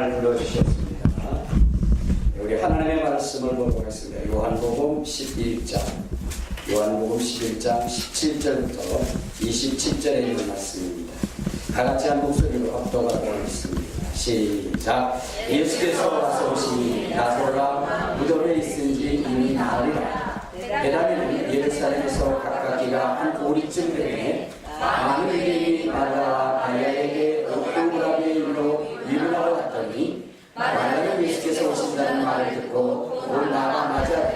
잘 불러주셨습니다. 우리 하나님의 말씀을 보겠습니다. 요한복음 11장 17절부터 27절에 있는 말씀입니다. 다같이 한 목소리로 합독하고 하겠습니다. 시작. 예수께서 와서 오시니 나사로가 무덤에 있은지 이미 나으리라. 베다니는 예루살렘에서 가깝기가 한 보리쯤 되매 많은 이들이 마다와 마리아에게 오라비의 일로 위로하러 갔더니 마리아는 예수께서 오신다는 말을 듣고 올라가자마자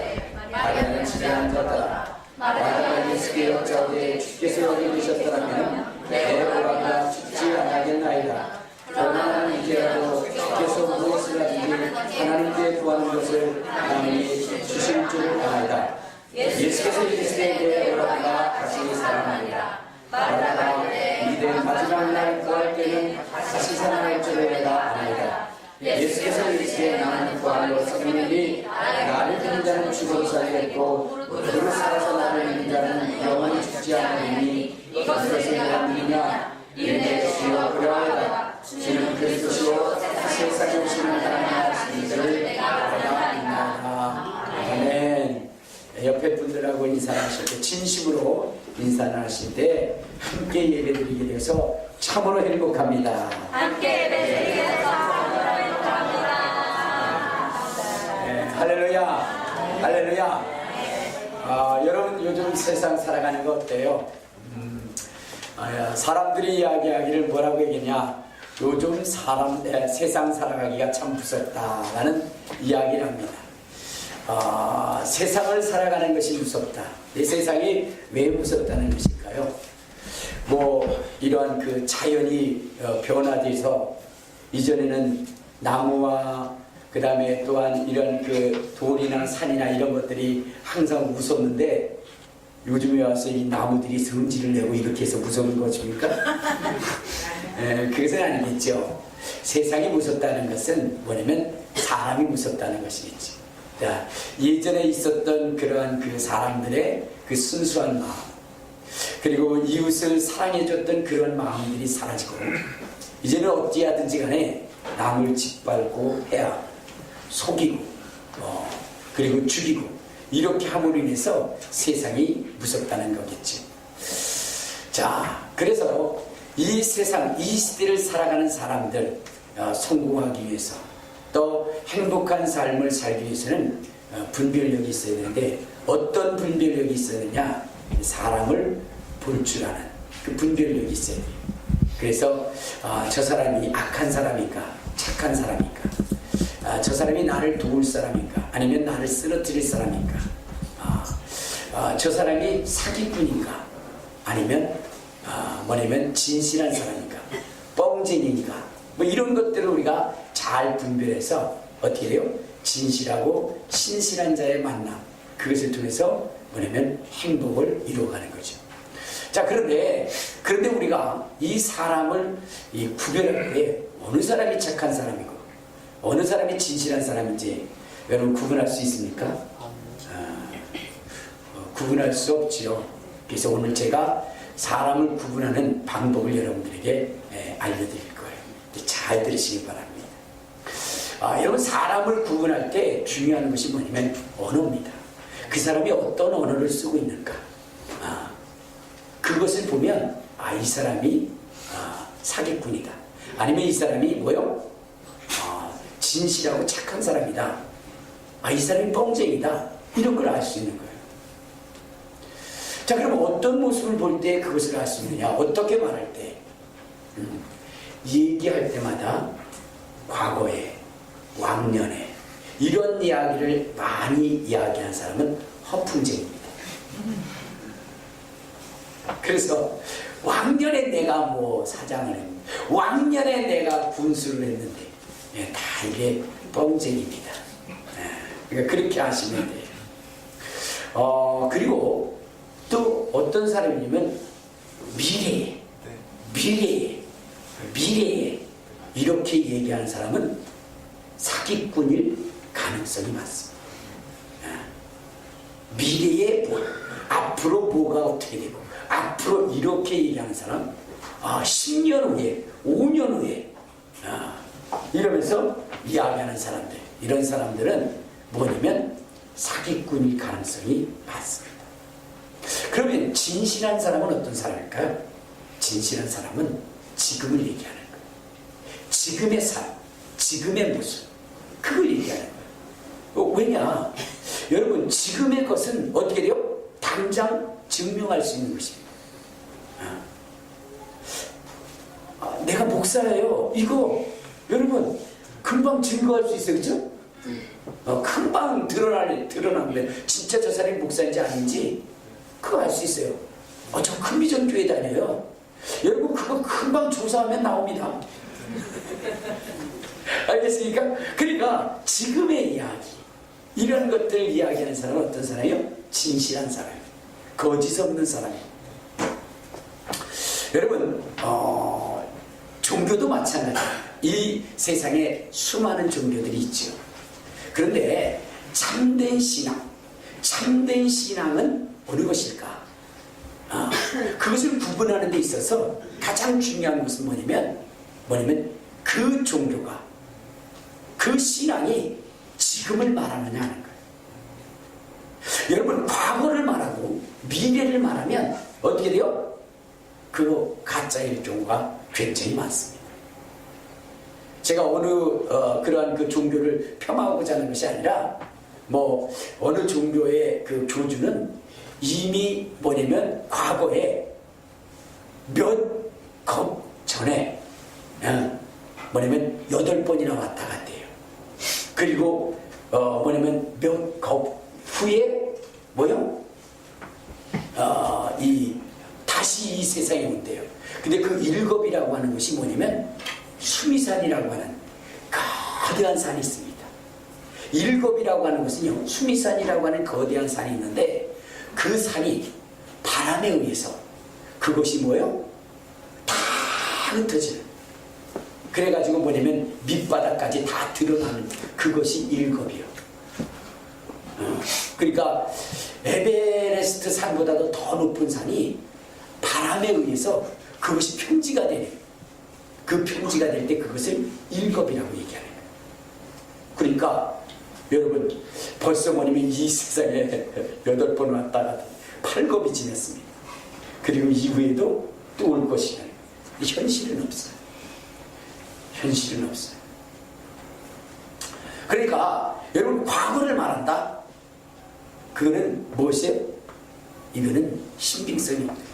마리아는 집에 앉았더라. 마리아가 예수께 여짜오되 주께서 여기 계셨더라면 내 오라비가 죽지 않겠나이다. 그러나 이제라도 주께서 무엇을 하든지 하나님께 구하는 것을 남에게 주실 줄 아나이다. 예수께서 이르시되 내 오라비가 다시 살아나리라. 마리아가 이들 마지막 날 구할 때는 다시 살아날 줄을 내가 아나이다. 예수께서 이르시되 나는 구하러 성령이니 나를 믿는 자는 죽어도 살겠고 무릇 살아서 나를 믿는 자는 영원히 죽지 않으리니 이것을 내가 믿느냐. 이내 주여 그러하다. 주는 그리스도시요 세상에 오시는 하나님의 말씀을 내가 믿나이다. 아멘. 옆에 분들하고 인사하실 때 진심으로 인사를 하실 때 함께 예배드리게 되어서 참으로 행복합니다. 함께 예배드리게 되어서 참으로 행복합니다. 네, 할렐루야. 할렐루야. 여러분 요즘 세상 살아가는 거 어때요? 사람들이 이야기하기를 뭐라고 얘기냐? 요즘 세상 살아가기가 참 무섭다라는 이야기를 합니다. 세상을 살아가는 것이 무섭다. 이 세상이 왜 무섭다는 것일까요? 이러한 그 자연이 변화돼서 이전에는 나무와 그 다음에 또한 이런 그 돌이나 산이나 이런 것들이 항상 무섭는데 요즘에 와서 이 나무들이 성질을 내고 이렇게 해서 무서운 것입니까? 그것은 아니겠죠. 세상이 무섭다는 것은 뭐냐면 사람이 무섭다는 것이겠죠. 자, 예전에 있었던 그러한 그 사람들의 그 순수한 마음, 그리고 이웃을 사랑해줬던 그런 마음들이 사라지고 이제는 어찌하든지 간에 남을 짓밟고 해야 속이고 그리고 죽이고 이렇게 함으로 인해서 세상이 무섭다는 거겠지. 자, 그래서 이 세상, 이 시대를 살아가는 사람들 성공하기 위해서 또 행복한 삶을 살기 위해서는 분별력이 있어야 되는데 어떤 분별력이 있어야 되냐? 사람을 볼 줄 아는 그 분별력이 있어야 돼요. 그래서 저 사람이 악한 사람인가 착한 사람인가, 저 사람이 나를 도울 사람인가 아니면 나를 쓰러뜨릴 사람인가, 저 사람이 사기꾼인가 아니면 뭐냐면 진실한 사람인가 뻥쟁이인가 이런 것들을 우리가 잘 분별해서 어떻게 해요? 진실하고 신실한 자의 만남, 그것을 통해서 뭐냐면 행복을 이루어가는 거죠. 자, 그런데 우리가 이 사람을 구별할 때 어느 사람이 착한 사람이고 어느 사람이 진실한 사람인지 여러분 구분할 수 있습니까? 구분할 수 없지요. 그래서 오늘 제가 사람을 구분하는 방법을 여러분들에게 알려드릴 거예요. 잘 들으시기 바랍니다. 여러분, 사람을 구분할 때 중요한 것이 뭐냐면 언어입니다. 그 사람이 어떤 언어를 쓰고 있는가, 그것을 보면 이 사람이 사기꾼이다 아니면 이 사람이 진실하고 착한 사람이다, 이 사람이 뻥쟁이다, 이런 걸 알 수 있는 거예요. 자, 그럼 어떤 모습을 볼 때 그것을 알 수 있느냐? 어떻게 말할 때? 얘기할 때마다 과거에, 왕년에 이런 이야기를 많이 이야기하는 사람은 허풍쟁이입니다. 그래서 왕년에 내가 사장을 했는데, 왕년에 내가 군수를 했는데, 다 이게 뻥쟁이입니다. 그러니까 그렇게 하시면 돼요. 그리고 또 어떤 사람이냐면 미래에 이렇게 얘기하는 사람은 사기꾼일 가능성이 많습니다. 미래에 앞으로 뭐가 어떻게 되고 앞으로 이렇게 얘기하는 사람, 10년 후에 5년 후에 이러면서 이야기하는 사람들, 이런 사람들은 뭐냐면 사기꾼일 가능성이 많습니다. 그러면 진실한 사람은 어떤 사람일까요? 진실한 사람은 지금을 얘기하는 거예요. 지금의 삶, 지금의 모습, 그걸 얘기하는 거예요. 왜냐? 여러분, 지금의 것은 어떻게 돼요? 당장 증명할 수 있는 것입니다. 내가 목사예요. 이거 여러분 금방 증거할 수 있어요. 그죠? 금방 드러나면 진짜 저 사람이 목사인지 아닌지 그거 알 수 있어요. 저 큰비전 교회 다녀요. 여러분 그거 금방 조사하면 나옵니다. 알겠습니까? 그러니까 지금의 이야기, 이런 것들을 이야기하는 사람은 어떤 사람이에요? 진실한 사람이에요. 거짓 없는 사람이에요. 여러분 종교도 마찬가지입니다. 이 세상에 수많은 종교들이 있죠. 그런데 참된 신앙은 어느 것일까? 그것을 구분하는 데 있어서 가장 중요한 것은 뭐냐면 그 종교가, 그 신앙이 지금을 말하느냐 하는 거예요. 여러분 과거를 말하고 미래를 말하면 어떻게 돼요? 그 가짜일 경우가 굉장히 많습니다. 제가 그러한 그 종교를 폄하하고자 하는 것이 아니라 어느 종교의 그 교주는 이미 과거에 몇 컵 전에 8번이나 왔다 갔대요. 그리고 몇 컵 후에 다시 이 세상에 온대요. 근데 그 1급이라고 하는 것이 수미산이라고 하는 거대한 산이 있습니다. 1급이라고 하는 것은요, 수미산이라고 하는 거대한 산이 있는데 그 산이 바람에 의해서 그것이 다 흩어지는, 그래가지고 밑바닥까지 다 드러나는 그것이 1급이요. 그러니까 에베레스트 산보다도 더 높은 산이 바람에 의해서 그것이 평지가 되는, 그 평지가 될 때 그것을 1급이라고 얘기하는 거예요. 그러니까 여러분 벌써 이 세상에 8번 왔다 갔다 8급이 지났습니다. 그리고 이후에도 또 올 것이라는 거예요. 현실은 없어요. 현실은 없어요. 그러니까 여러분 과거를 말한다? 그거는 무엇이에요? 이거는 신빙성이 없어요.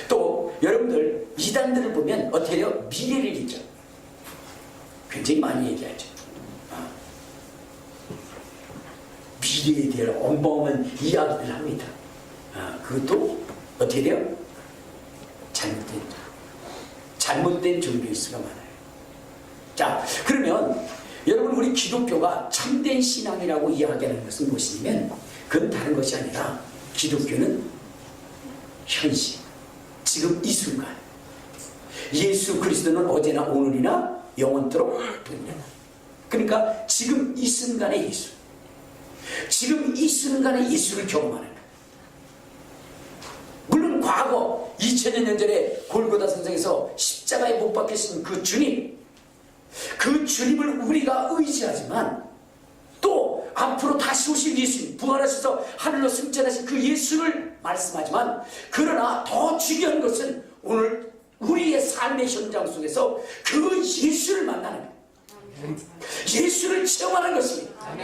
또 여러분들 이단들을 보면 어떻게 해요? 미래를 얘기죠. 굉장히 많이 얘기하죠. 미래에 대한 어마어마한 이야기를 합니다. 그것도 어떻게 돼요? 잘못된 종교일 수가 많아요. 자, 그러면 여러분 우리 기독교가 참된 신앙이라고 이야기하는 것은 무엇이냐면 그건 다른 것이 아니라 기독교는 현실, 지금 이 순간, 예수 그리스도는 어제나 오늘이나 영원토록 동일하다. 그러니까 지금 이 순간의 예수, 지금 이 순간의 예수를 경험하는 거예요. 물론 과거 2000년 전에 골고다 선상에서 십자가에 못 박히신 그 주님, 그 주님을 우리가 의지하지만 또 앞으로 다시 오실 예수님, 부활하셔서 하늘로 승천하신 그 예수를 말씀하지만, 그러나 더 중요한 것은 오늘 우리의 삶의 현장 속에서 그 예수를 만나는 거예요. 예수를 체험하는 것입니다.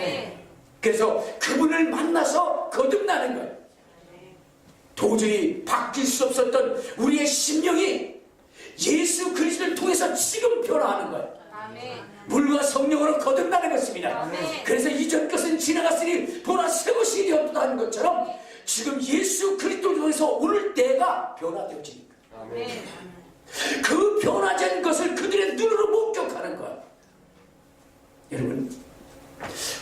그래서 그분을 만나서 거듭나는 거예요. 도저히 바뀔 수 없었던 우리의 심령이 예수 그리스도를 통해서 지금 변화하는 거예요. 물과 성령으로 거듭나는 것입니다. 그래서 이전 것은 지나갔으니 보라 새 것이 되었다 하는 것처럼 지금 예수 그리스도를 통해서 오늘 때가 변화되어지니까 그 변화된 것을 그들의 눈으로 목격하는 거예요. 여러분,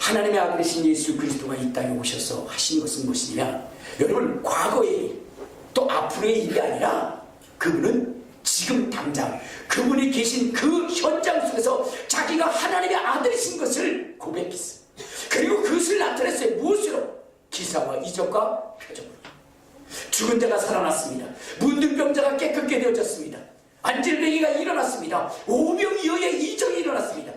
하나님의 아들이신 예수 그리스도가 이 땅에 오셔서 하신 것은 무엇이냐? 여러분, 과거의 일, 또 앞으로의 일이 아니라 그분은 지금 당장 그분이 계신 그 현장 속에서 자기가 하나님의 아들이신 것을 고백했어요. 그리고 그것을 나타냈어요. 무엇으로? 기사와 이적과 표적으로. 죽은 자가 살아났습니다. 문둥병자가 깨끗게 되어졌습니다. 안질뱅이가 일어났습니다. 오병이어의 이적이 일어났습니다.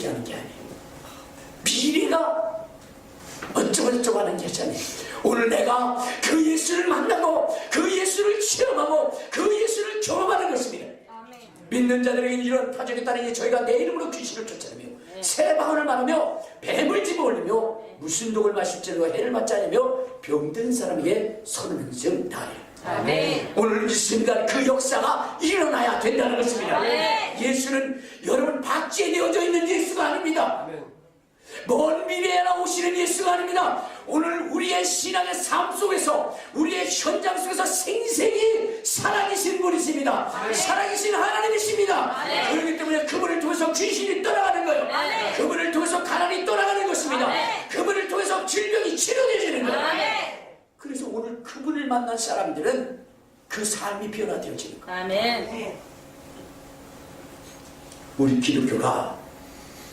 얘기하는 게 아니에요. 미래가 어쩌고저쩌고 하는 게 아니에요. 오늘 내가 그 예수를 만나고 그 예수를 체험하고 그 예수를 경험하는 것입니다. 믿는 자들에게 이런 파적이 따르니 저희가 내 이름으로 귀신을 쫓아내며 새 방언을 말하며 뱀을 집어올리며 무슨 독을 마실지라도 해를 맞지 않으며 병든 사람에게 손을 흔적 나아요. 아멘. 오늘 이 순간 그 역사가 일어나야 된다는 것입니다. 아멘. 예수는 여러분 박제되어져 있는 예수가 아닙니다. 먼 미래에 나오시는 예수가 아닙니다. 오늘 우리의 신앙의 삶 속에서 우리의 현장 속에서 생생히 살아계신 분이십니다. 살아계신 하나님이십니다. 그렇기 때문에 그분을 통해서 귀신이 떠나가는 거예요. 그분을 통해서 가난이 떠나가는 것입니다. 그분을 통해서 질병이 치료되시는 거예요. 그래서 오늘 그분을 만난 사람들은 그 삶이 변화되어지는 거예요. 아멘. 우리 기독교가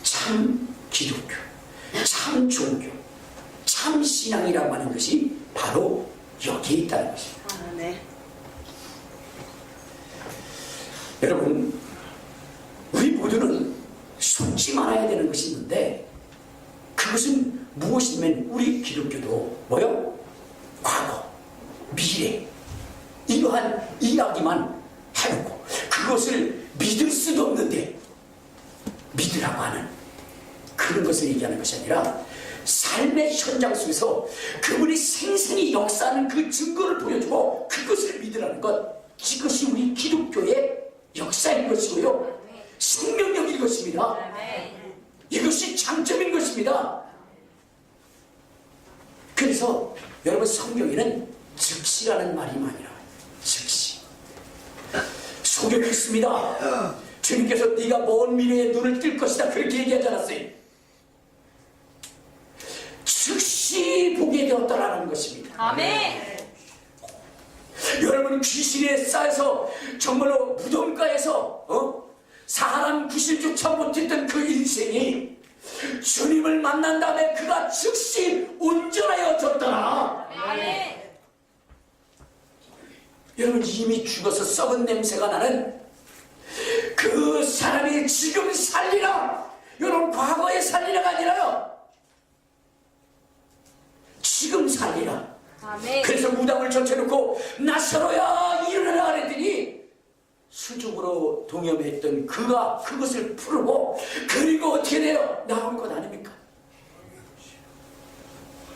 참 기독교, 참 종교, 참 신앙이라고 하는 것이 바로 여기에 있다는 것입니다. 네. 여러분, 우리 모두는 속지 말아야 되는 것이 있는데 그것은 무엇이냐면 우리 기독교도 뭐요? 과거, 미래 이러한 이야기만 해놓고 그것을 믿을 수도 없는데 믿으라고 하는 그런 것을 얘기하는 것이 아니라 삶의 현장 속에서 그분이 생생히 역사하는 그 증거를 보여주고 그것을 믿으라는 것, 이것이 우리 기독교의 역사인 것이고요, 생명력인 것입니다. 이것이 장점인 것입니다. 그래서 여러분, 성경에는 즉시라는 말이 많이 나와요. 즉시. 속여 있습니다. 주님께서 네가 먼 미래에 눈을 뜰 것이다 그렇게 얘기하지 않았어요. 즉시 보게 되었다라는 것입니다. 아멘. 여러분, 귀신에 쌓여서 정말로 무덤가에서 사람 구실조차 못했던 그 인생이 주님을 만난 다음에 그가 즉시 온전하여졌더라. 아멘. 여러분, 이미 죽어서 썩은 냄새가 나는 그 사람이 지금 살리라, 여러분 과거에 살리라가 아니라요, 지금 살리라. 아멘. 그래서 무당을 젖혀놓고 나사로야 일어나라 그랬더니 수족으로 동염했던 그가 그것을 풀고 그리고 어떻게 돼요? 나올 것 아닙니까?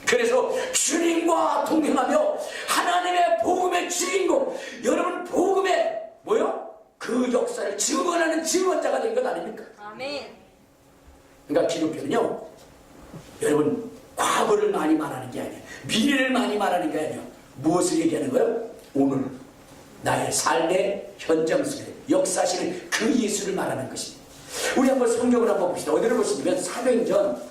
그래서 주님과 동행하며 하나님의 복음의 주인공, 여러분 복음의 뭐요? 그 역사를 증언하는 증언자가 된 것 아닙니까? 아멘. 그러니까 기독교는요, 여러분 과거를 많이 말하는 게 아니에요. 미래를 많이 말하는 게 아니에요. 무엇을 얘기하는 거예요? 오늘 나의 삶의 현장 속에 역사하시는 그 예수를 말하는 것입니다. 우리 한번 성경을 한번 봅시다. 어디를 보시면 사도행전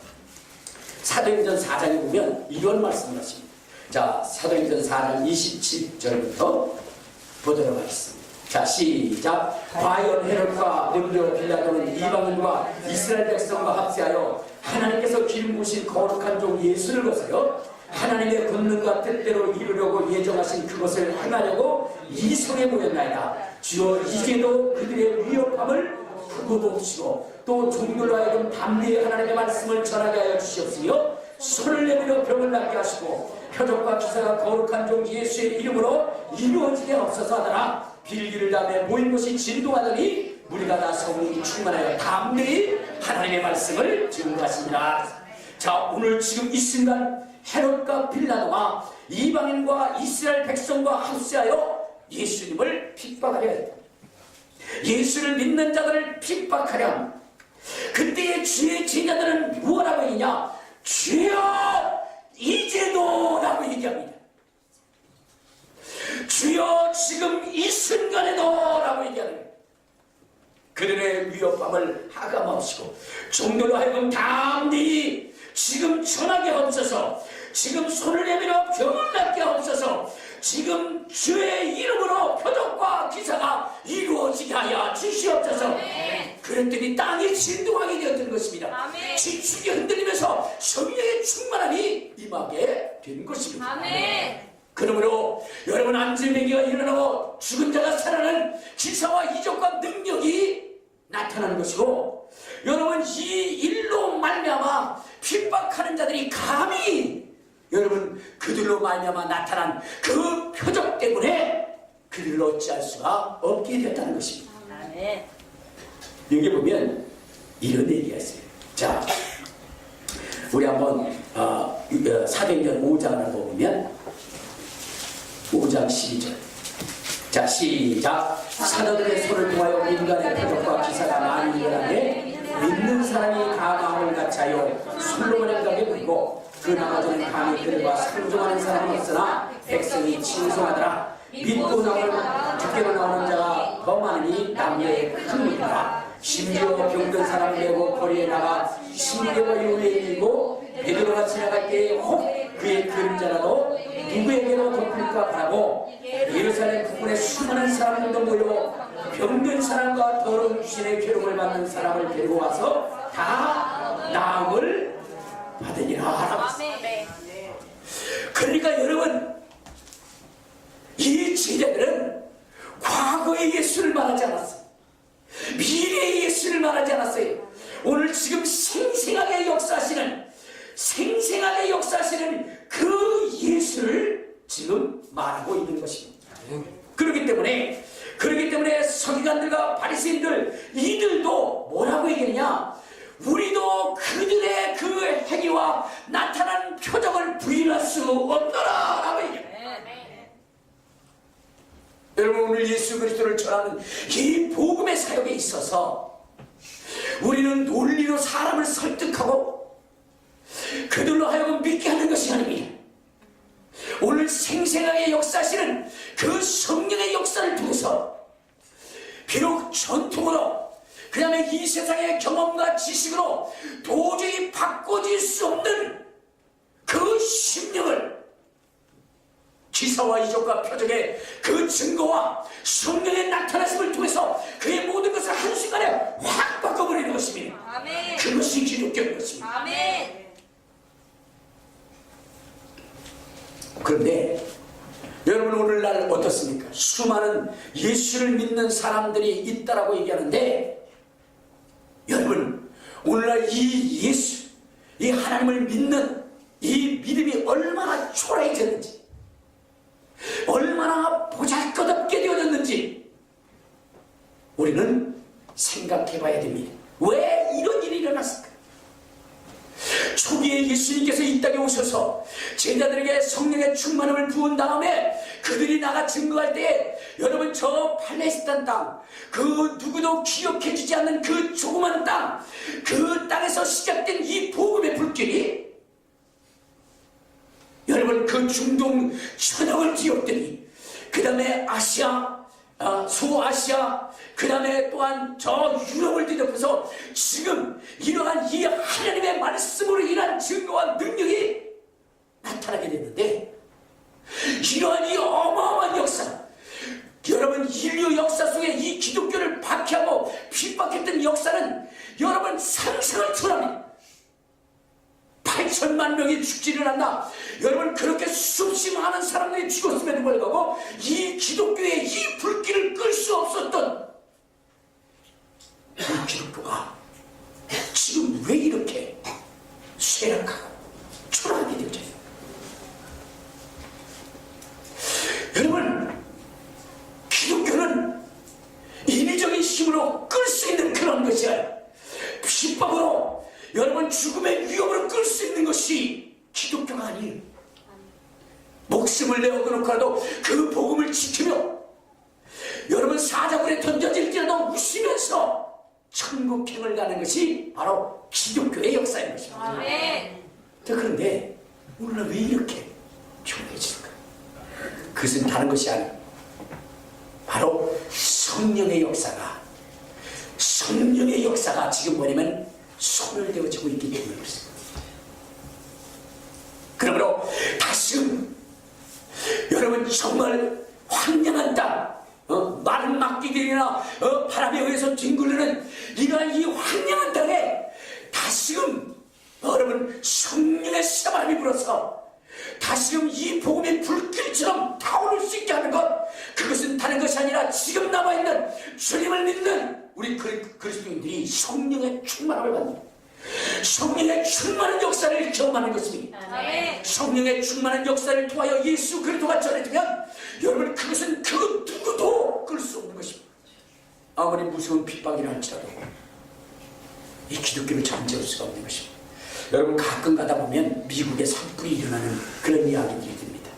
4장에 보면 이런 말씀을 하십니다. 자, 사도행전 4장 27절부터 보도록 하겠습니다. 자, 시작. 과연 헤롯과 느부려 빌라도는 이방인과 이스라엘 백성과 합세하여 하나님께서 기름 부으신 거룩한 종 예수를 거서요 하나님의 권능과 뜻대로 이루려고 예정하신 그것을 행하려고 이 성에 모였나이다. 주여, 이제도 그들의 위협함을 크고 봅시고 또 종들로 하여금 담대히 하나님의 말씀을 전하게 하여 주시옵시며 손을 내밀어 병을 낫게 하시고 표적과 기사가 거룩한 종 예수의 이름으로 이루어지게 없어서 하더라. 빌기를 다음에 모인 곳이 진동하더니 무리가 다 성령이 충만하여 담대히 하나님의 말씀을 증거하십니다. 자, 오늘 지금 이 순간 헤롯과 빌라도가 이방인과 이스라엘 백성과 합세하여 예수님을 핍박하려 했다. 예수를 믿는 자들을 핍박하려 합니다. 그때의 주의 제자들은 무엇라고 했냐? 주여, 이제도 라고 얘기합니다. 주여, 지금 이 순간에도 라고 얘기하는 거예요. 그들의 위협함을 하감하시고 종들로 하여금 담대히 지금 전하게 하옵소서, 지금 손을 내밀어 병을 낫게 하옵소서, 지금 주의 이름으로 표적과 기사가 이루어지게 하여 주시옵소서. 아멘. 그랬더니 땅이 진동하게 되었던 것입니다. 아멘. 지축이 흔들리면서 성령의 충만함이 임하게 된 것입니다. 아멘. 그러므로 여러분, 안질매기가 일어나고 죽은 자가 살아나는 기사와 이적과 능력이 나타나는 것이고, 여러분 이 일로 말미암아 핍박하는 자들이 감히 여러분 그들로 말미암아 나타난 그 표적 때문에 그들을 어찌할 수가 없게 되었다는 것입니다. 아멘. 여기 보면 이런 얘기가 있어요. 자, 우리 한번 사도행전 5장을 한번 보면 5장 12절. 자, 시작. 사도들의 손을 통하여 민간의 표적과 기사가 많이 일어나되 믿는 사람이 다 마음을 같이하여 솔로몬의 가게 묻고 그 나머지는 감히 그들과 상종하는 사람은 없으나 백성이 칭송하더라. 믿고 나오는 죽게로 나오는 자가 더 많으니 남녀의 큰 문이라. 심지어 병든 사람을 내고 거리에 나가 10개월 이후에 일고 베드로가 지나갈 때에 혹 그의 그림자라도 누구에게로 덮을까 바라고 예루살렘 부근에 수많은 사람들도 모여 병든 사람과 더러운 귀신의 괴로움을 받는 사람을 데리고 와서 다 나음을 받으니라. 그러니까 여러분, 이 제자들은 과거의 예수를 말하지 않았어요. 미래의 예수를 말하지 않았어요. 오늘 지금 생생하게 역사하시는 그 예수를 지금 말하고 있는 것입니다. 그렇기 때문에 서기관들과 바리새인들 이들도 뭐라고 얘기했냐? 우리도 그들의 그 행위와 나타난 표적을 부인할 수 없더라 라고 얘기합니다. 여러분, 오늘 예수 그리스도를 전하는 이 복음의 사역에 있어서 우리는 논리로 사람을 설득하고 그들로 하여금 믿게 하는 것이 아닙니다. 오늘 생생하게 역사하시는 그 성령의 역사를 통해서 비록 전통으로 그 다음에 이 세상의 경험과 지식으로 도저히 바꿔질 수 없는 그 심령을 기사와 이적과 표적의 그 증거와 성령의 나타나심을 통해서 그의 모든 것을 한순간에 확 바꿔버리는 것입니다. 아멘. 그것이 기독교인 것입니다. 아멘. 그런데 여러분, 오늘날 어떻습니까? 수많은 예수를 믿는 사람들이 있다라고 얘기하는데, 여러분, 오늘날 이 예수, 이 하나님을 믿는 이 믿음이 얼마나 초라해졌는지, 얼마나 보잘것없게 되어졌는지 우리는 생각해 봐야 됩니다. 왜 이런 일이 일어났을까? 초기에 예수님께서 이 땅에 오셔서 제자들에게 성령의 충만함을 부은 다음에 그들이 나가 증거할 때, 여러분, 저 팔레스타인 땅, 그 누구도 기억해주지 않는 그 조그만 땅, 그 땅에서 시작된 이 복음의 불길이 여러분 그 중동 전역을 뒤엎더니 그 다음에 아시아, 소아시아, 그 다음에 또한 저 유럽을 뒤덮어서 지금 이러한 이 하나님의 말씀으로 인한 증거와 능력이 나타나게 됐는데, 이러한 이 어마어마한 역사, 여러분 인류 역사 속에 이 기독교를 박해하고 핍박했던 역사는 여러분 상상을 초월합니다. 8천만 명이 죽지를 않나. 여러분, 그렇게 수없이 많은 사람들이 죽었음에도 불구하고 이 기독교의 이 불길을 끌 수 없었던 이 기독교가 지금 왜 이렇게 쇠락하고 초라하게 되어져 있어요? 여러분, 기독교는 인위적인 힘으로 끌 수 있는 그런 것이 아니라 핍박으로, 여러분, 죽음의 위협으로 끌 수 있는 것이 기독교가 아니에요. 목숨을 내어놓고라도 그 복음을 지키며, 여러분, 사자굴에 던져질지라도 웃으면서 천국행을 가는 것이 바로 기독교의 역사인 것입니다. 아멘. 그런데 오늘날 왜 이렇게 조용해질까? 그것은 다른 것이 아니에요. 바로 성령의 역사가 지금 뭐냐면 소멸되어지고 있기 때문에 그렇습니다. 그러므로 다시금 여러분 정말 황량한 땅, 마른 막기들이나 바람에 의해서 뒹굴르는 이러한 이 황량한 땅에 다시금 여러분 성령의 사바람이 불어서 다시금 이 복음의 불길처럼 타오를 수 있게 하는 것, 그것은 다른 것이 아니라 지금 남아있는 주님을 믿는 우리 그리스도인들이 성령의 충만함을 받는, 성령의 충만한 역사를 경험하는 것입니다. 아멘. 성령의 충만한 역사를 통하여 예수 그리스도가 전해지면 여러분, 그것은 그 누구도 끌 수 없는 것입니다. 아무리 무서운 핍박이라 할지라도 이 기독교를 잠재울 수가 없는 것입니다. 여러분, 가끔 가다 보면 미국에 산불이 일어나는 그런 이야기들이 듭니다.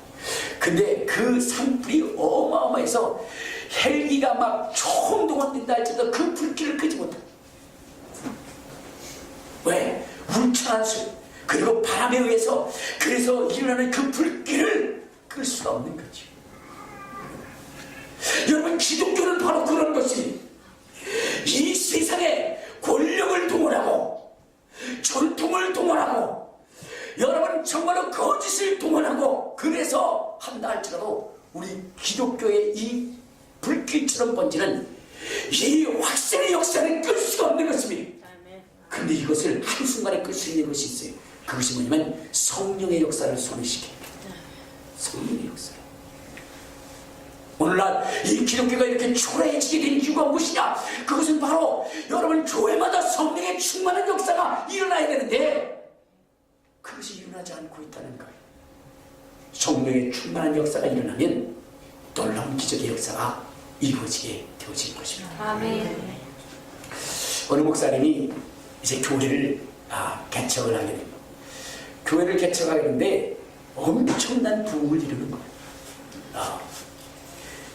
근데 그 산불이 어마어마해서 헬기가 막 총동원된다 할지라도 그 불길을 끄지 못합니다. 왜? 울창한 술, 그리고 바람에 의해서, 그래서 일어나는 그 불길을 끌 수가 없는 거죠. 여러분, 기독교는 바로 그런 것이, 이 세상에 권력을 동원하고 전통을 동원하고 여러분 정말로 거짓을 동원하고 그래서 한다 할지라도 우리 기독교의 이 불길처럼 번지는 이 확신의 역사를 끌 수가 없는 것입니다. 근데 이것을 한순간에 끌 수 있는 것이 있어요. 그것이 뭐냐면 성령의 역사를 소멸시킵니다. 성령의 역사. 오늘날 이 기독교가 이렇게 초라해지게 된 이유가 무엇이냐? 그것은 바로 여러분, 교회마다 성령의 충만한 역사가 일어나야 되는데 그것이 일어나지 않고 있다는 거예요. 성령의 충만한 역사가 일어나면 놀라운 기적의 역사가 이루어지게 되어지는 것입니다. 아멘. 어느 목사님이 이제 교회를 개척을 하게 됩니다. 교회를 개척하게 되는데 엄청난 부흥을 이루는 거예요.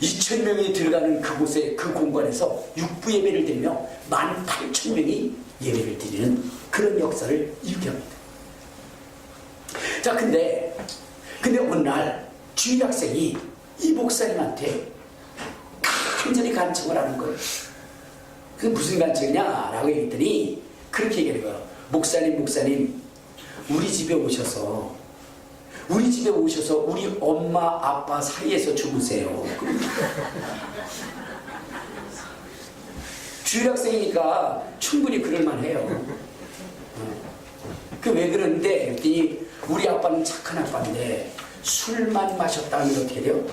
2,000명이 들어가는 그곳에, 그 공간에서 육부 예배를 드리며 18,000명이 예배를 드리는 그런 역사를 이루게 합니다. 자, 근데 어느 날 주일 학생이 이 목사님한테 간절히 간청을 하는 거예요. 그게 무슨 간청이냐라고 얘기했더니 그렇게 얘기하는 거예요. 목사님, 우리 집에 오셔서 우리 엄마 아빠 사이에서 주무세요. 주일학생이니까 충분히 그럴만해요. 그 왜 그러는데 그랬더니 우리 아빠는 착한 아빠인데 술만 마셨다 하면 어떻게 돼요?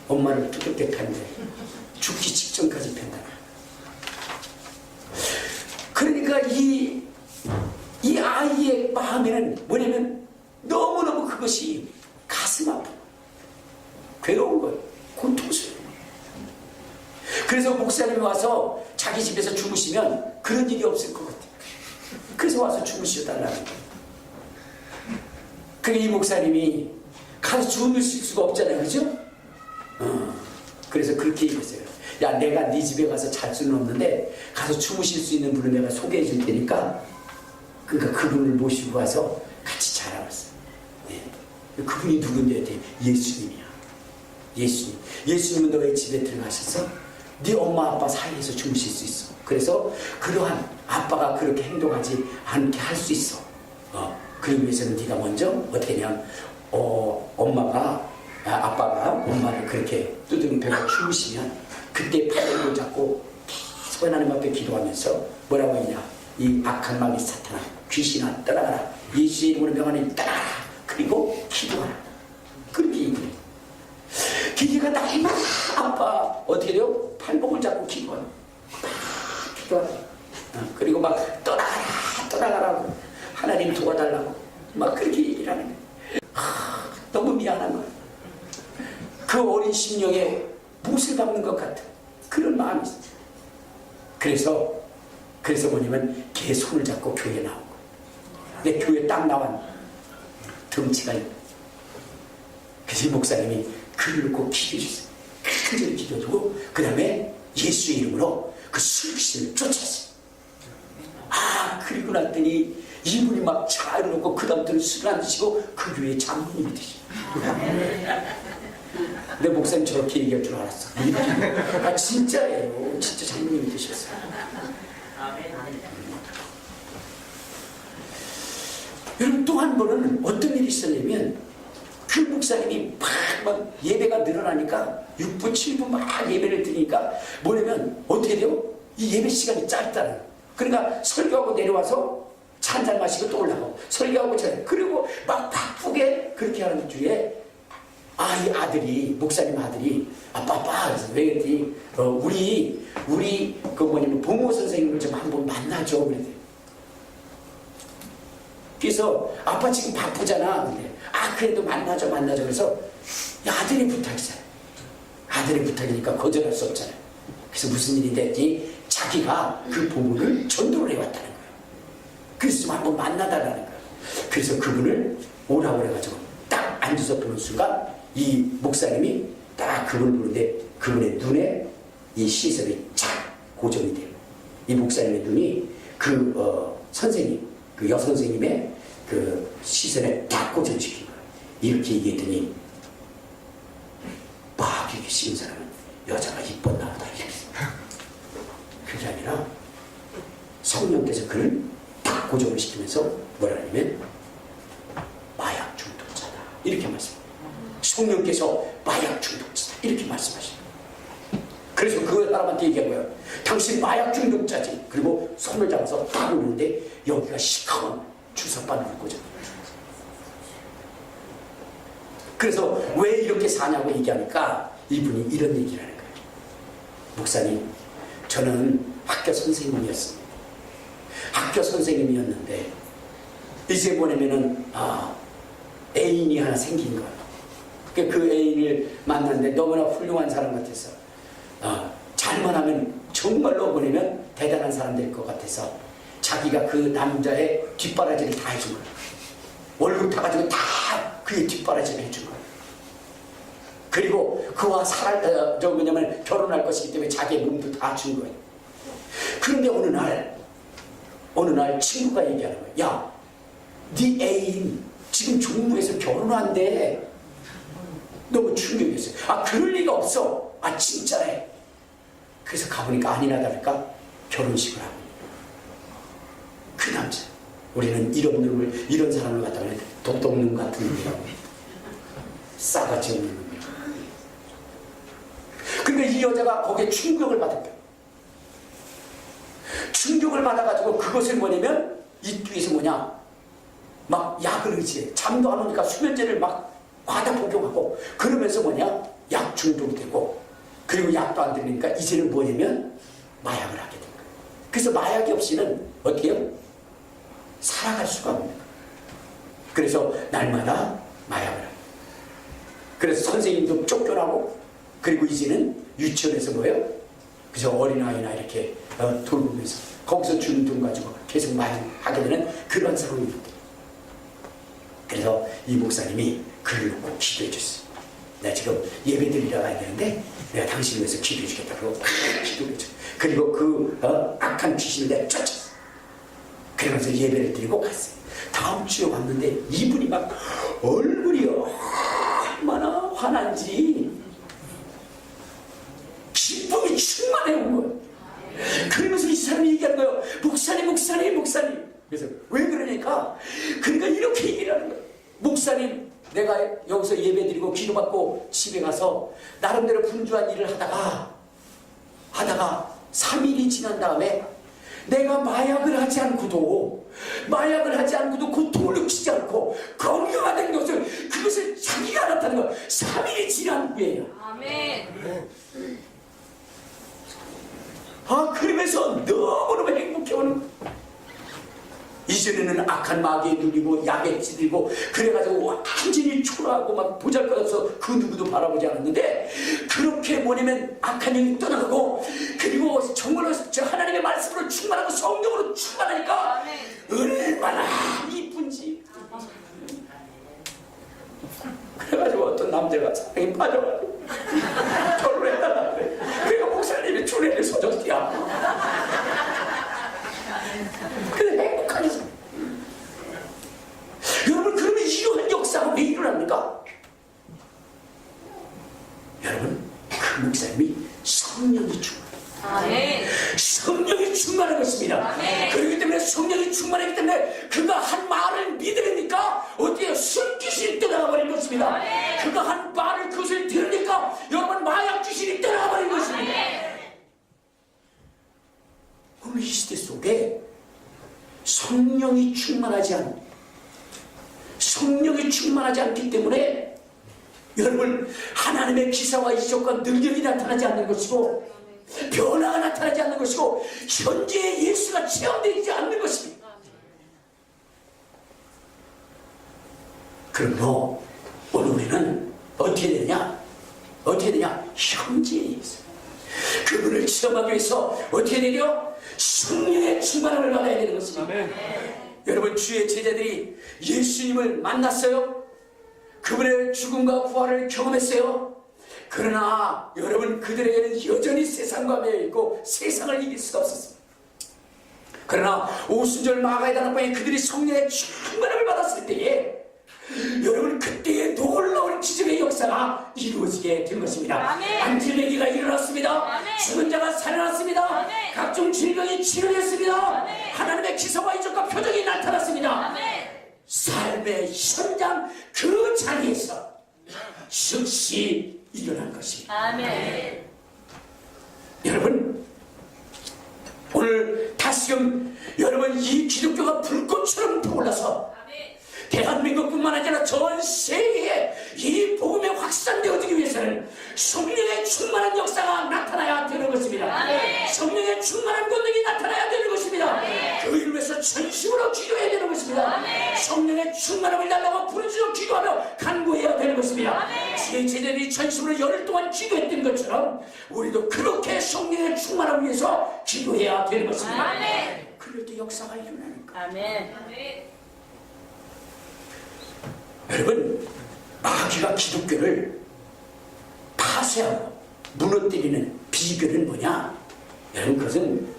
엄마를 두껍게 팬대. 죽기 직전까지 팬다. 그러니까 이 아이의 마음에는 뭐냐면 너무너무 그것이 가슴 아프고 괴로운 거예요. 고통스러워요. 그래서 목사님이 와서 자기 집에서 주무시면 그런 일이 없을 것 같아요. 그래서 와서 주무셔달라는 거예요. 그게 이 목사님이 가서 주무실 수가 없잖아요. 그죠? 그래서 그렇게 얘기했어요. 야, 내가 네 집에 가서 잘 수는 없는데 가서 주무실 수 있는 분을 내가 소개해 줄 테니까, 그러니까 그분을 모시고 와서 같이 자라고 했어요. 그분이 누군데? 예수님이야. 예수님은 너의 집에 들어가셔서 네 엄마 아빠 사이에서 주무실 수 있어. 그래서 그러한 아빠가 그렇게 행동하지 않게 할 수 있어. 그러기 위해서는 네가 먼저 어떻게 하냐면 아빠가 엄마를 그렇게 두드려 펴고 주무시면 그때 팔을 잡고 계속 하나님 앞에 기도하면서 뭐라고 했냐? 이 악한 마귀 사탄아, 귀신아, 떠나가라. 예수의 이름으로 명하니 떠나가라. 그리고 기도하라. 그렇게 얘기해요. 기계가 날마다 아빠 어떻게 돼요? 팔복을 잡고 기도하라. 기도하라. 그리고 막 떠나가라고 하나님 도와달라고 막 그렇게 얘기를 하는 거예요. 너무 미안한 거예요. 그 어린 심령에 못을 박는 것 같은 그런 마음이 있어요. 그래서 뭐냐면 걔 손을 잡고 교회에 나온 거예요. 근데 교회에 딱 나왔는데 덩치가 있고, 그래서 이 목사님이 그를 꼭 기도해 주세요. 간절히 기도해주고 그 다음에 예수의 이름으로 그 술귀신을 쫓았어요. 그리고 났더니 이분이 막 차를 놓고 그 다음부터는 술을 안 드시고 그 교회의 장로님이 되시고. 내 목사님 저렇게 얘기할 줄 알았어. 진짜예요. 진짜 장로님이 되셨어요. 여러분, 또 한 번은 어떤 일이 있었냐면 그 목사님이 막 예배가 늘어나니까 6분 7분 막 예배를 드리니까 뭐냐면 어떻게 돼요? 이 예배 시간이 짧다는 거예요. 그러니까 설교하고 내려와서 한잔 마시고 또 올라가고 설교하고 저래. 그리고 막 바쁘게 그렇게 하는 중에 이 아들이, 목사님 아들이 아빠 그래서 왜 그랬더니 우리 그 뭐냐면 부모 선생님을 좀 한번 만나줘 그랬더니 그래서 아빠 지금 바쁘잖아. 근데 그래도 만나줘 그래서 아들이 부탁이잖아. 아들이 부탁이니까 거절할 수 없잖아요. 그래서 무슨 일이 됐지? 자기가 그 부모를 전도를 해왔다는 거예요. 그래서 좀 한번 만나달라는 거예요. 그래서 그분을 오라고 그래가지고 딱 앉아서 보는 순간 이 목사님이 딱 그분을 보는데 그분의 눈에 이 시선이 착 고정이 돼요. 이 목사님의 눈이 선생님, 그 여선생님의 그 시선에 딱 고정시킨 거예요. 이렇게 얘기했더니 막 이렇게 씌운 사람은 여자가 이뻤나 보다 이렇게. 그게 아니라 성령께서 그를 딱 고정을 시키면서 뭐라 하냐면 마약 중독자다 이렇게 말씀합니다. 성령께서 마약 중독자다 이렇게 말씀하십니다. 그래서 그 사람한테 얘기한 거예요. 당신 마약 중독자지. 그리고 손을 잡아서 딱 오는데 여기가 시커먼 주사바늘 꽂아요. 그래서 왜 이렇게 사냐고 얘기하니까 이분이 이런 얘기를 하는 거예요. 목사님, 저는 학교 선생님이었습니다. 학교 선생님이었는데 이제 뭐냐면은 애인이 하나 생긴 거예요. 그 애인을 만났는데 너무나 훌륭한 사람 같아서 잘만 하면 정말로 뭐냐면 대단한 사람 될 것 같아서 자기가 그 남자의 뒷바라지를 다 해준 거예요. 월급 타가지고 다 그의 뒷바라지를 해준 거예요. 그리고 그와 결혼할 것이기 때문에 자기의 몸도 다 준 거예요. 그런데 어느 날 친구가 얘기하는 거예요. 야, 네 애인 지금 종무에서 결혼한대. 너무 충격이었어요. 그럴 리가 없어. 진짜래. 그래서 가보니까 아니나 다를까 결혼식을 하고 그 남자. 우리는 이런 사람을 갖다가 독독놈 같은 놈이라고 싸가지 없는 놈이라고. 그러니까 이 여자가 거기에 충격을 받았대요. 충격을 받아가지고 그것을 뭐냐면 이쪽에서 막 약을 의지해. 잠도 안 오니까 수면제를 막 과다 복용하고 그러면서 약 중독이 되고 그리고 약도 안 들으니까 이제는 뭐냐면 마약을 하게 된 거예요. 그래서 마약이 없이는 어떻게 해요? 살아갈 수가 없는 거예요. 그래서 날마다 마약을 해요. 그래서 선생님도 쫓겨나고 그리고 이제는 유치원에서 뭐예요? 그저 어린아이나 이렇게 돌보면서 거기서 주는 돈 가지고 계속 마약하게 되는 그런 상황입니다. 그래서 이 목사님이 글을 놓고 기도해 줬어요. 나 지금 예배 드리러 가야 되는데 내가 당신을 위해서 기도해 주겠다고 기도해 줬어요. 그리고 그 악한 귀신을 내가 쫓았어. 그러면서 예배를 드리고 갔어요. 다음 주에 왔는데 이분이 막 얼굴이 얼마나 화난지 기쁨이 충만해 온 거예요. 그러면서 이 사람이 얘기하는 거예요. 목사님. 그래서 왜 그러니까 그러니까 이렇게 얘기를 하는 거예요. 목사님, 내가 여기서 예배드리고 기도받고 집에 가서 나름대로 분주한 일을 하다가 3일이 지난 다음에 내가 마약을 하지 않고도 고통을 느끼지 않고 건강가 된 그것을 자기가 알았다는 거예요. 3일이 지난 후에요. 아멘. 그러면서 너무너무 행복해 오는 거예요. 이전에는 악한 마귀에 눌리고 약에 찌들고 그래가지고 완전히 초라하고 막 보잘것없어 그 누구도 바라보지 않았는데 그렇게 뭐냐면 악한 영이 떠나가고 그리고 정말로 저 하나님의 말씀으로 충만하고 성령으로 충만하니까 얼마나 이쁜지. 그래가지고 어떤 남자가 사랑에 빠져가지고 결혼해달라 그래. 그러니까 목사님이 주례를 서줬대야. 그래 행복하게. 여러분, 그러면 이러한 역사가 왜 일어납니까? 여러분, 그 목사님이 성령이 충만한 것입니다. 그렇기 때문에 성령이 충만하기 때문에 그가 한 말을 믿으니까 어디에 술귀신이 떠나가 버린 것입니다. 그가 한 말을 그것을 들으니까 여러분 마약 귀신이 떠나가 버린 것입니다. 오늘 이 시대 속에 성령이 충만하지 않기 때문에 여러분 하나님의 기사와 이적과 능력이 나타나지 않는 것이고 변화가 나타나지 않는 것이고 현재의 예수가 체험되지 않는 것입니다. 그러므로 오늘 우리는 어떻게 되냐? 현재의 예수, 그분을 체험하기 위해서 어떻게 되냐? 성령의 충만함을 받아야 되는 것입니다. 아멘. 여러분, 주의 제자들이 예수님을 만났어요. 그분의 죽음과 부활을 경험했어요. 그러나 여러분, 그들에게는 여전히 세상과 매여 있고 세상을 이길 수가 없었습니다. 그러나 오순절 마가의 다락방에 그들이 성령의 충만함을 받았을 때에 여러분, 그때의 놀라운 기적의 역사가 이루어지게 된 것입니다. 안질내기가 일어났습니다. 죽은 자가 살아났습니다. 각종 질병이 치료됐습니다. 하나님의 기사와 이적과 표적이 나타났습니다. 삶의 현장 그 자리에서 즉시 일어난 것입니다. 여러분, 오늘 다시금 여러분, 이 기독교가 불꽃처럼 타올라서 대한민국뿐만 아니라 전 세계에 이 복음이 확산되어지기 위해서는 성령의 충만한 역사가 나타나야 되는 것입니다. 성령의 충만한 권능이 나타나야 되는 것입니다. 그 일을 위해서 전심으로 기도해야 되는 것입니다. 성령의 충만함을 달라고 부르짖어 기도하며 간구해야 되는 것입니다. 주의 제자들이 전심으로 열흘 동안 기도했던 것처럼 우리도 그렇게 성령의 충만함을 위해서 기도해야 되는 것입니다. 그럴 때 역사가 일어나는 거예요. 여러분, 마귀가 기독교를 파쇄하고 무너뜨리는 비결은 뭐냐? 여러분, 그것은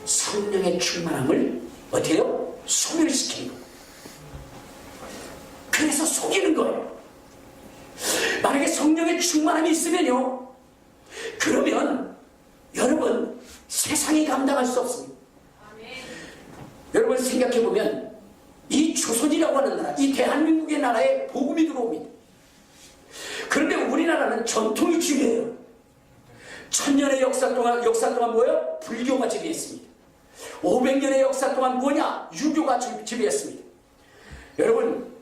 성령의 충만함을 어떻게 해요? 소멸시키는 거예요. 그래서 속이는 거예요. 만약에 성령의 충만함이 있으면요, 그러면 여러분, 세상이 감당할 수 없습니다. 여러분, 생각해보면 이 조선이라고 하는 나라, 이 대한민국의 나라에 복음이 들어옵니다. 그런데 우리나라는 전통이 중요해요. 1000년의 역사 동안 뭐예요? 불교가 지배했습니다. 500년의 역사 동안 뭐냐? 유교가 지배했습니다. 여러분,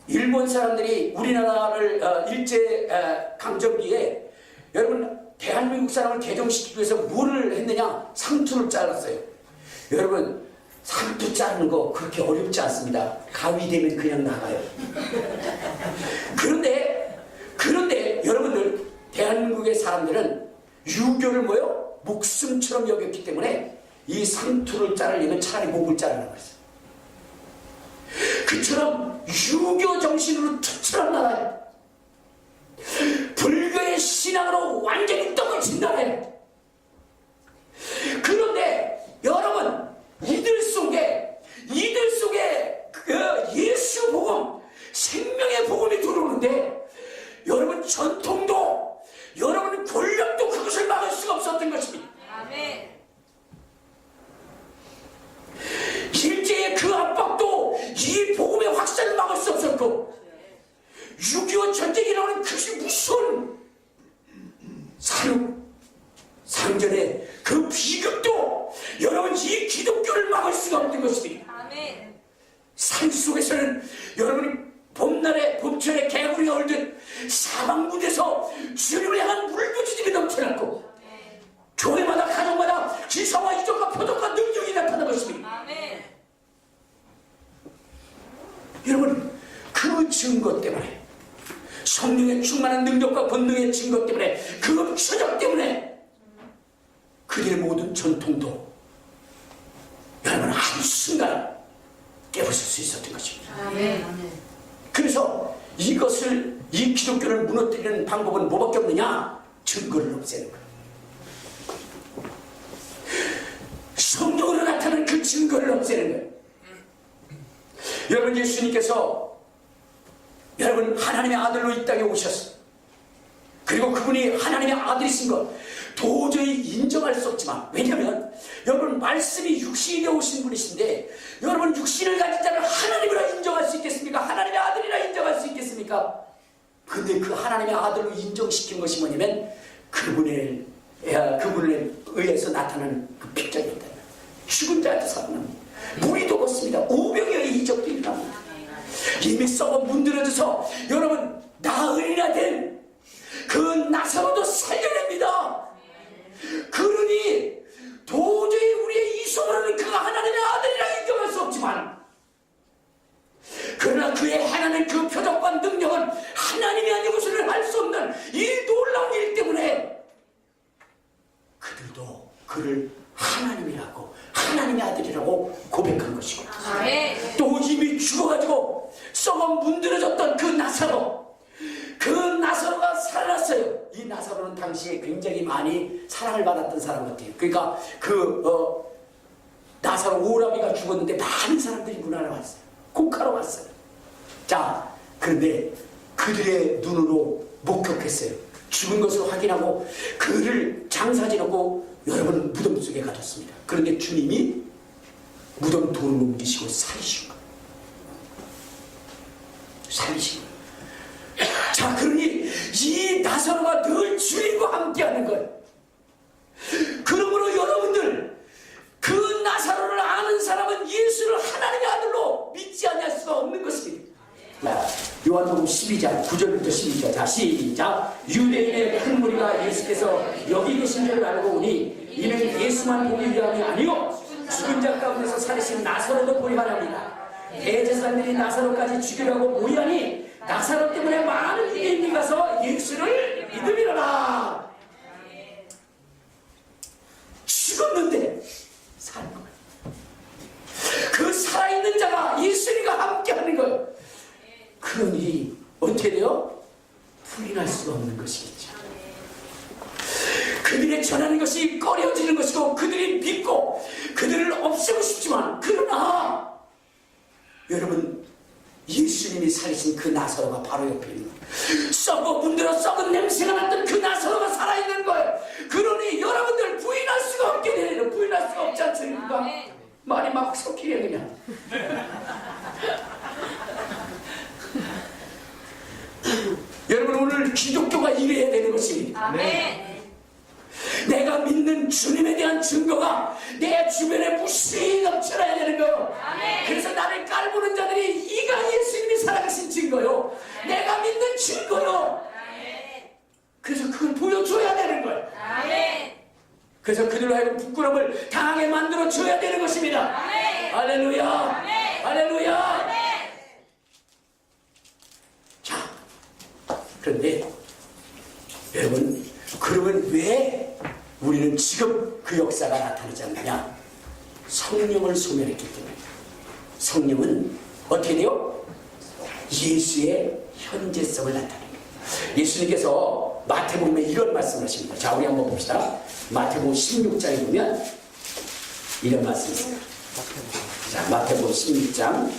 일본 사람들이 우리나라를 일제강점기에 여러분, 대한민국 사람을 개종시키기 위해서 뭐를 했느냐? 상투를 잘랐어요. 여러분, 상투 자르는 거 그렇게 어렵지 않습니다. 가위 되면 그냥 나가요. 그런데 여러분들, 대한민국의 사람들은 유교를 뭐요? 목숨처럼 여겼기 때문에 이 상투를 자르려면 차라리 목을 자르라고 했어요. 그처럼 유교 정신으로 투철한 나라예요. 불교의 신앙으로 완전히 떡을 친 나라예요. 그런데 여러분, 이들 속에 그 예수 복음, 생명의 복음이 들어오는데 여러분, 전통도 여러분, 권력도 그것을 막을 수가 없었던 것입니다. 일제의 그 압박도 이 복음의 확산을 막을 수 없었고, 6.25 전쟁이라는 그것이 무서운 상전의 그 비극도 여러분, 이 기독교를 막을 수가 없는 것입니다. 산 속에서는 여러분, 봄철에 개구리가 울듯 사방문에서 주님을 향한 물부짖음이 넘쳐났고, 교회마다 가정마다 기사와 이적과 표적과 능력이 나타난 것입니다. 여러분, 그 증거 때문에, 성령의 충만한 능력과 권능의 증거 때문에, 그 표적 때문에 그들의 모든 전통도 여러분, 한순간 깨부술 수 있었던 것입니다. 그래서 이 기독교를 무너뜨리는 방법은 뭐밖에 없느냐? 증거를 없애는 거예요. 성령으로 나타나는 그 증거를 없애는 거예요. 여러분, 예수님께서 여러분, 하나님의 아들로 이 땅에 오셨어요. 그리고 그분이 하나님의 아들이신 것 도저히 인정할 수 없지만, 왜냐하면 여러분, 말씀이 육신이 되어 오신 분이신데 여러분, 육신을 가진 자를 하나님이라 인정할 수 있겠습니까? 하나님의 아들이라 인정할 수 있겠습니까? 근데 그 하나님의 아들로 인정시킨 것이 뭐냐면 그분에 의해서 나타나는 그 표적이었다. 죽은 자한테 살아납니다. 물이 녹았습니다. 오병이어의 이적도 일어납니다. 이미 썩어 문드러져서 여러분 나흘이나 된 그 나사로도 살려냅니다. 그러니 도저히 우리의 이소로는 그가 하나님의 아들이라 인정할 수 없지만, 그러나 그의 행하는 그 표적과 능력은 하나님이 아니고서는 할 수 없는 이 놀라운 일 때문에 그들도 그를 하나님이라고, 하나님의 아들이라고 고백한 것이고, 또 이미 죽어가지고 썩어 문드러졌던 그 나사로, 그 나사로가 살아났어요. 이 나사로는 당시에 굉장히 많이 사랑을 받았던 사람 같아요. 그러니까 나사로 오라비가 죽었는데 많은 사람들이 문하러 왔어요. 곡하러 왔어요. 자, 그런데 그들의 눈으로 목격했어요. 죽은 것을 확인하고 그를 장사지놓고 여러분 무덤 속에 가뒀습니다. 그런데 주님이 무덤 돌을 옮기시고 살리신 거예요. 살리신 거예요. 자, 그러니 이 나사로가 늘 주님과 함께하는 거예요. 그러므로 여러분들, 그 나사로를 아는 사람은 예수를 하나님의 아들로 믿지 않을 수가 없는 것입니다. 요한복음 12장 9절부터 12절. 자, 시작. 유대인의 큰 무리가 예수께서 여기 계신 줄 알고 오니 이는 예수만 보기 위함이 아니요 죽은 자 가운데서 살리신 나사로도 보리 바랍니다. 대제사장들이 나사로까지 죽이려고 모이하니 나사로 때문에 많은 유대인이 가서 예수를 믿음이라라. 죽었는데 사는 거예요. 그 살아있는 자가 예수님과 함께하는 거예요. 그러니 어떻게 돼요? 부인할 수가 없는 것이겠죠. 그들이 전하는 것이 꺼려지는 것이고 그들이 믿고 그들을 없애고 싶지만, 그러나 여러분, 예수님이 살리신 그 나사로가 바로 옆에 있는 거예요. 썩어 문드러 썩은 냄새가 났던 그 나사로가 살아있는 거예요. 그러니 여러분들 부인할 수가 없게 되는, 부인할 수가 없지 않습니까? 말이 막 섞이네 그냥. 여러분, 오늘 기독교가 이래야 되는 것입니다. 아멘. 내가 믿는 주님에 대한 증거가 내 주변에 무수히 넘쳐나야 되는 거예요. 아멘. 그래서 나를 깔보는 자들이 이가 예수님이 살아가신 증거요, 내가 믿는 증거요. 아멘. 그래서 그걸 보여줘야 되는 거예요. 아멘. 그래서 그들로 하여금 부끄러움을 당하게 만들어줘야 되는 것입니다. 아멘. 할렐루야. 아멘. 할렐루야. 아멘. 자, 그런데 여러분, 그러면 왜 우리는 지금 그 역사가 나타나지 않느냐? 성령을 소멸했기 때문에. 성령은 어떻게 돼요? 예수의 현재성을 나타내는 거예요. 예수님께서 마태복음에 이런 말씀을 하십니다. 자, 우리 한번 봅시다. 마태복음 16장에 보면 이런 말씀이 있어요. 자, 마태복음 16장,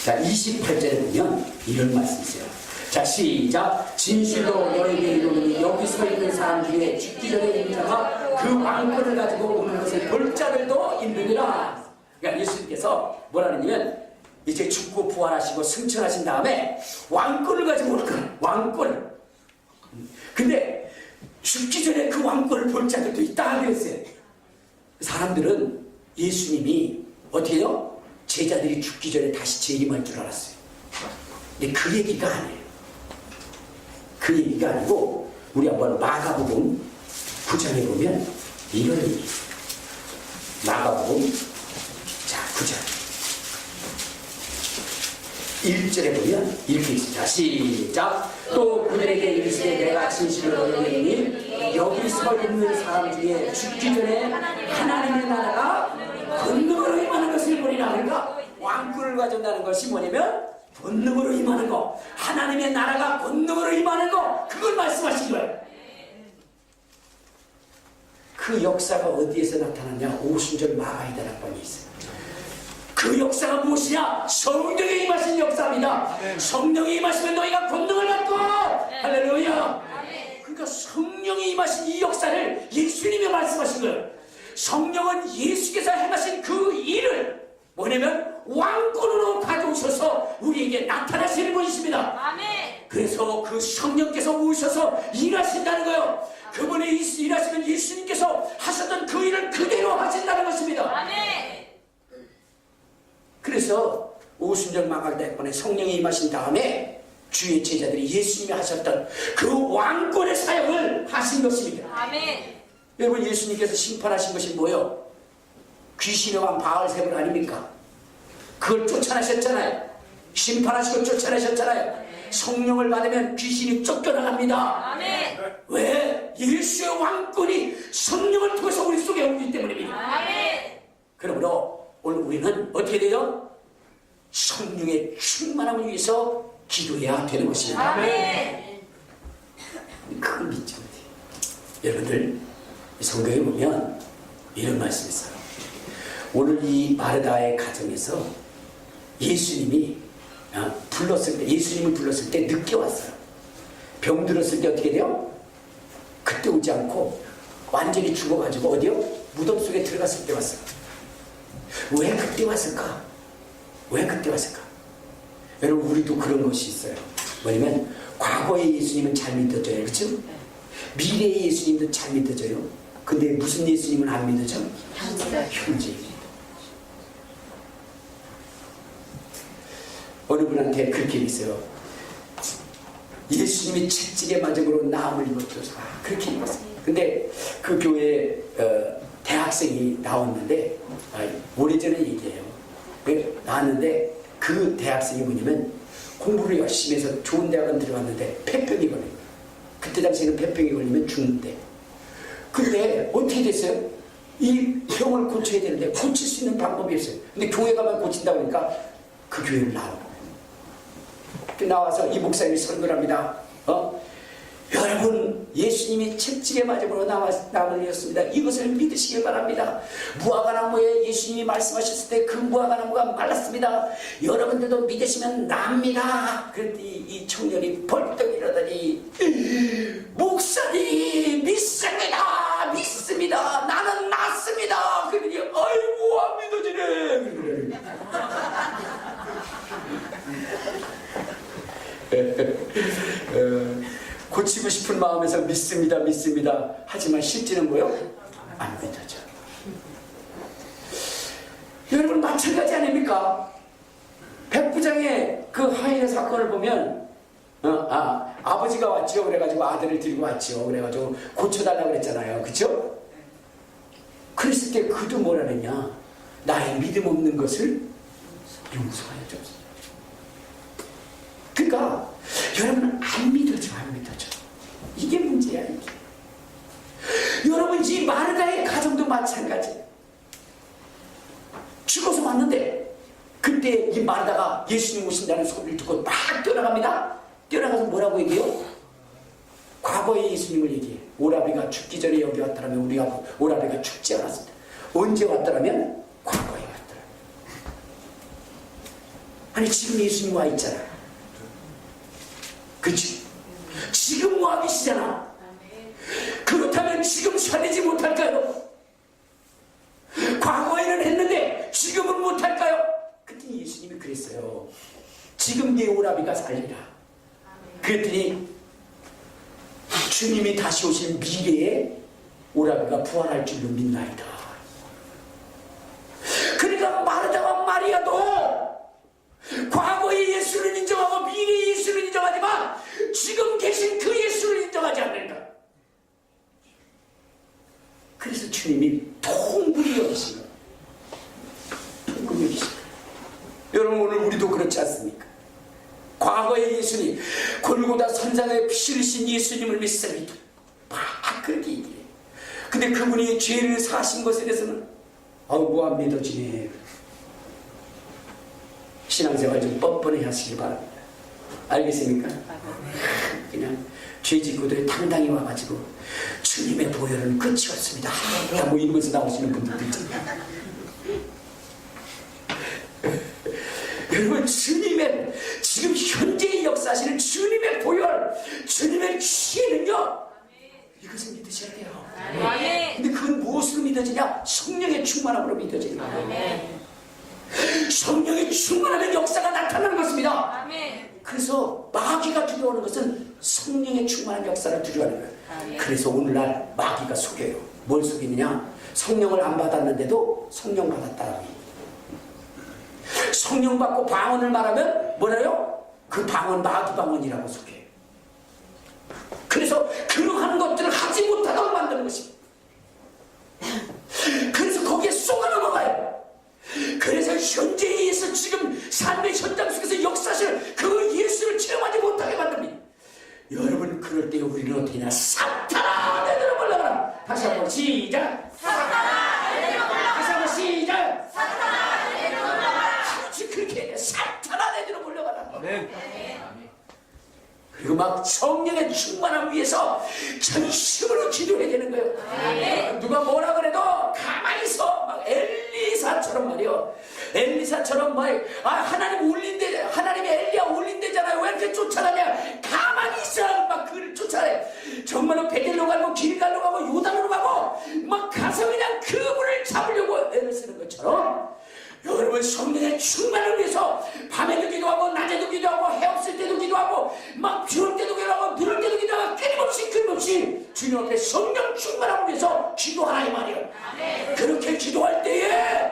자, 28절에 보면 이런 말씀이 있어요. 자, 시작. 진실로 너희에게 이르노니 여기 서 있는 사람 중에 죽기 전에 있는 자가 그 왕권을 가지고 오는 것을 볼 자들도 있느니라. 그러니까 예수님께서 뭐라느냐면 이제 죽고 부활하시고 승천하신 다음에 왕권을 가지고 올 거예요. 왕권을. 근데 죽기 전에 그 왕권을 볼 자들도 있다 그랬어요. 사람들은 예수님이 어떻게 해요? 제자들이 죽기 전에 다시 재림할 줄 알았어요. 근데 그 얘기가 아니에요. 그 얘기가 아니고, 우리 한번 마가복음 9장에 보면 이런 얘기. 마가복음, 자, 9장 1절에 보면 이렇게 있습니다. 시작. 또 그들에게 이르시되 내가 진실로 너희에게 이르노니 여기 서 있는 사람 중에 죽기 전에 하나님의 나라가 권능으로 임하는 것을 보리라. 그러니까 왕권을 가진다는 것이 뭐냐면 권능으로 임하는 거, 하나님의 나라가 권능으로 임하는 거, 그걸 말씀하신 거예요. 그 역사가 어디에서 나타났냐? 오순절 마가이다 락방에 있어요. 그 역사가 무엇이냐? 성령이 임하신 역사입니다. 성령이 임하시면 너희가 권능을 받고, 할렐루야. 그러니까 성령이 임하신 이 역사를 예수님이 말씀하신 거예요. 성령은 예수께서 행하신 그 일을 뭐냐면 왕권으로 가져오셔서 우리에게 나타나시는 분이십니다. 아멘. 그래서 그 성령께서 오셔서 일하신다는 거예요. 그분이 일하시면 예수님께서 하셨던 그 일을 그대로 하신다는 것입니다. 아멘. 그래서 오순절 마가다락방에 성령이 임하신 다음에 주의 제자들이 예수님이 하셨던 그 왕권의 사역을 하신 것입니다. 아멘. 여러분, 예수님께서 심판하신 것이 뭐예요? 귀신의 왕 바알세불 아닙니까? 그걸 쫓아내셨잖아요. 심판하시고 쫓아내셨잖아요. 성령을 받으면 귀신이 쫓겨나갑니다. 아멘. 왜? 예수의 왕권이 성령을 통해서 우리 속에 오기 때문입니다. 아멘. 그러므로 오늘 우리는 어떻게 돼요? 성령의 충만함을 위해서 기도해야 되는 것입니다. 아멘. 그걸 믿지 못해요. 여러분들 성경에 보면 이런 말씀이 있어요. 오늘 이 마르다의 가정에서 예수님이 예수님을 불렀을 때 늦게 왔어요. 병 들었을 때 어떻게 돼요? 그때 오지 않고 완전히 죽어가지고 어디요? 무덤 속에 들어갔을 때 왔어요. 왜 그때 왔을까? 왜 그때 왔을까? 여러분, 우리도 그런 것이 있어요. 뭐냐면 과거의 예수님은 잘 믿어져요. 그렇죠? 미래의 예수님도 잘 믿어져요. 근데 무슨 예수님은 안 믿어져? 현재. 어느 분한테 그렇게 있어요. 예수님이 채찍에 맞음으로 나음을 입었죠. 그렇게 입었어요. 근데 그 교회에 대학생이 나왔는데 오래전에 얘기해요. 나왔는데 그 대학생이 뭐냐면 공부를 열심히 해서 좋은 대학은 들어갔는데 폐병이 걸려요. 그때 당시에는 폐병이 걸리면 죽는데. 근데 어떻게 됐어요? 이 병을 고쳐야 되는데 고칠 수 있는 방법이 없어요. 근데 교회 가면 고친다고 하니까 그 교회를 나오고 나와서 이 목사님이 설교를 합니다. 여러분, 예수님이 채찍에 맞음으로 나음을 잃었습니다. 이것을 믿으시길 바랍니다. 무화과나무에 예수님이 말씀하셨을 때 그 무화과나무가 말랐습니다. 여러분들도 믿으시면 납니다. 그랬더니 이 청년이 벌떡 일어나더니 목사님 믿습니다. 믿습니다. 나는 낫습니다. 그러더니 아이고 안 믿어지네. 고치고 싶은 마음에서 믿습니다 믿습니다 하지만 실제는 뭐요? 안 믿어져. 여러분, 마찬가지 아닙니까? 백부장의 그 하인의 사건을 보면 아버지가 왔죠. 그래가지고 아들을 데리고 왔죠. 그래가지고 고쳐달라고 그랬잖아요. 그쵸? 그랬을 때 그도 뭐라 그랬냐? 나의 믿음 없는 것을 용서하여 줬어. 그러니까 여러분, 안 믿어져. 이게 문제야. 이게. 여러분, 이 마르다의 가정도 마찬가지예요. 죽어서 왔는데 그때 이 마르다가 예수님 오신다는 소리를 듣고 막 뛰어나갑니다. 뛰어나가서 뭐라고 얘기해요? 과거의 예수님을 얘기해. 오라비가 죽기 전에 여기 왔더라면 우리가 오라비가 죽지 않았습니다. 언제 왔더라면 과거에 왔더라. 아니, 지금 예수님 와 있잖아. 그치? 지금 와 계시잖아. 그렇다면 지금 살리지 못할까요? 과거에는 했는데 지금은 못할까요? 그때 예수님이 그랬어요. 지금 내 오라비가 살리라. 그랬더니 주님이 다시 오실 미래에 오라비가 부활할 줄로 믿나이다. 그러니까 마르다와 마리아도 과거의 예수를 인정하고 미래의 예수를 인정하지만 지금 계신 그 예수를 인정하지 않는다. 그래서 주님이 통분히 여기신 거예요. 통분히 여기신 거예요. 여러분, 오늘 우리도 그렇지 않습니까? 과거의 예수님, 골고다 선상에 피 흘리신 예수님을 믿습니다. 막 그렇게 얘기해요. 근데 그분이 죄를 사신 것에 대해서는 아이고 안 믿어지네. 신앙생활 좀 뻔뻔히 하시길 바랍니다. 알겠습니까? 그냥 죄 짓고도 당당히 와가지고 주님의 보혈은 끝이 없습니다. 뭐 이러면서 나오시는 분들도 있잖아요. 여러분, 주님의 지금 현재의 역사하시는 주님의 보혈, 주님의 치유는요, 이것을 믿으셔야 돼요. 근데 그건 무엇으로 믿어지냐? 성령의 충만함으로 믿어지는 거예요. 성령의 충만하면 역사가 나타나는 것입니다. 그래서 마귀가 두려워하는 것은 성령의 충만한 역사를 두려워하는 거예요. 그래서 오늘날 마귀가 속여요. 뭘 속이느냐? 성령을 안 받았는데도 성령 받았다라고. 성령 받고 방언을 말하면 뭐래요? 그 방언 마귀 방언이라고 속여요. 그래서 그러한 것들을 하지 못하도록 만드는 것입니다. 그래서 거기에 쏘가 넘어가요. 그래서 현재에서 지금 삶의 현장 속에서 역사실 그 예수를 체험하지 못하게 만듭니다. 여러분 그럴 때 우리는 어떻게 하냐? 사탄아 내들어 올라가라. 다시 한번 시작. 사탄아 내들어 올라가라. 다시 한번 시작. 사탄아 내들어 올라가라. 그렇지 그렇게 해. 사탄아 내들어 올라가라. 아멘. 그리고 막 성령의 충만함 위해서 전심으로 기도해야 되는 거예요. 누가 뭐라 그래도 가만히 있어. 막 엘리사처럼 말이요. 엘리사처럼 막 하나님 올린대, 하나님이 엘리야 올린대잖아요. 왜 이렇게 쫓아가냐? 가만히 있어. 막 그를 쫓아내. 정말로 베델로 가고 길갈로 가고 요단으로 가고 막 가서 그냥 그분을 잡으려고 애를 쓰는 것처럼. 여러분 성령의 충만을 위해서 밤에도 기도하고 낮에도 기도하고 해 없을 때도 기도하고 막 비 올 때도 기도하고 눈 올 때도 기도하고 끊임없이 주님 앞에 성령 충만함을 위해서 기도하라 이 말이에요. 그렇게 기도할 때에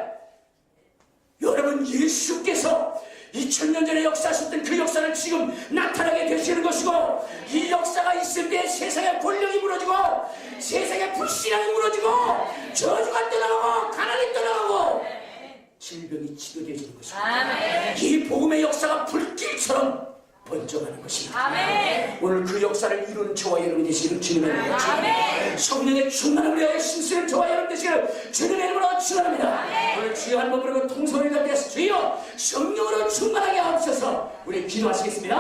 여러분 예수께서 2000년 전에 역사하셨던 그 역사를 지금 나타나게 되시는 것이고 이 역사가 있을 때 세상의 권력이 무너지고 세상의 불신앙이 무너지고 저주가 떠나가고 가난이 떠나가고 질병이 치료되어지는 것입니다. 이 복음의 역사가 불길처럼 번져가는 것입니다. 오늘 그 역사를 이루는 저와 여러분 되시기를 주님의 이름으로 축원합니다. 성령의 충만함을 위하여 신수를 저와 여러분 되시기를 주님의 이름으로 축원합니다. 오늘 주여 한번 부르고 통성을 가져서 주여 성령으로 충만하게 하옵소서. 우리 기도하시겠습니다.